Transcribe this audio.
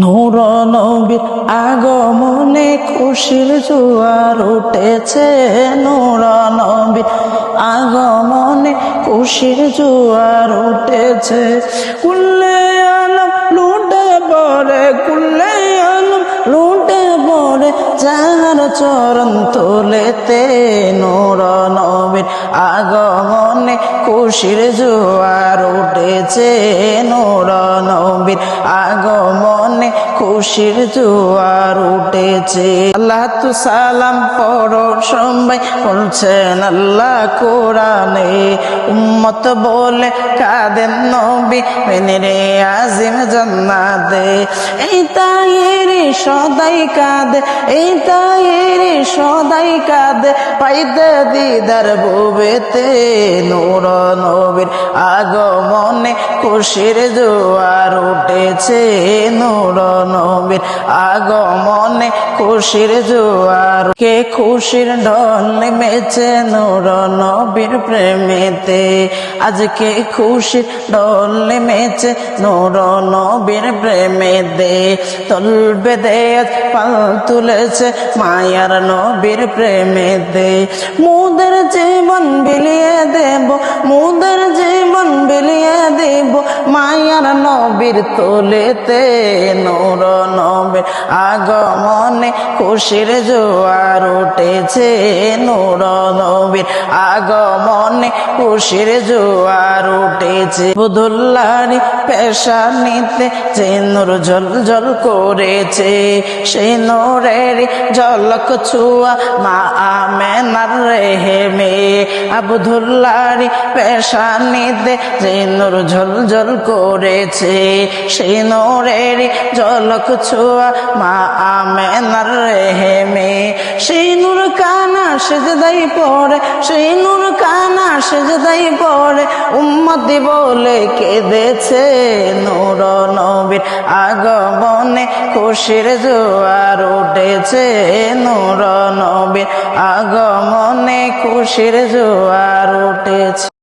নূর নবীর আগমনে খুশির জোয়ার উঠেছে। নূর নবীর আগমনে খুশির জোয়ার উঠেছে। কুল্লে আলম লুটে পড়ে, কুল্লে আলম লুটে পড়ে যার চরণ তোলেতে। নূর নবীর আগমনে খুশির জোয়ার উঠেছে। নূর নবীর আগমনে খুশির জোয়ার উঠেছে। আল্লাহ তু সালাম পড়ো সবাই বলছেন আল্লাহ কোরআনে। উম্মত বলে কাঁদেন নবী মেনে আজিম জান্নাতে। এই তাইরি সদাই কাঁদে, এই তাইরি সদাই কাঁদে পাইতে দিদার বুবেতে। নূর নবীর আগমনে খুশির জোয়ার উঠেছে। নূর নবীর আগমনে খুশির জোয়ার। কে খুশির ঢল নেমেছে নূর নবীর প্রেমেতে। আজকে খুশির ঢল নেমেছে নূর নবীর প্রেমেতে। তল বেঁধে পাল তুলেছে মায়ার নবীর প্রেমেতে। মুদের জীবন বিলিয়ে দেব, মুদের জীবন বিলিয়ে দেব মায়ার নবীর তোলেতে। নূর নবীর আগমনে খুশির জোয়ার উঠেছে। নূর নবীর আগমনে খুশির জোয়ার উঠেছে। আবদুল্লাহর পেশানিতে যে নূর ঝলঝল করেছে, সেই নূরের ঝলক ছোঁয়া মা আমেনার রেহেমে। আবদুল্লাহর পেশানিতে যে নূর ঝলঝল করেছে, সেই নূরের ঝলক ছোঁয়া মা আমেনার রেহেমে। সেই নূর কানা সেজদাই পড়ে, সেই নূর কানা সেজদাই পড়ে উম্মতি বলে কেঁদেছে। নূর নবীর আগমনে খুশির জোয়ার উঠেছে। নূর নবীর আগমনে খুশির জোয়ার উঠেছে।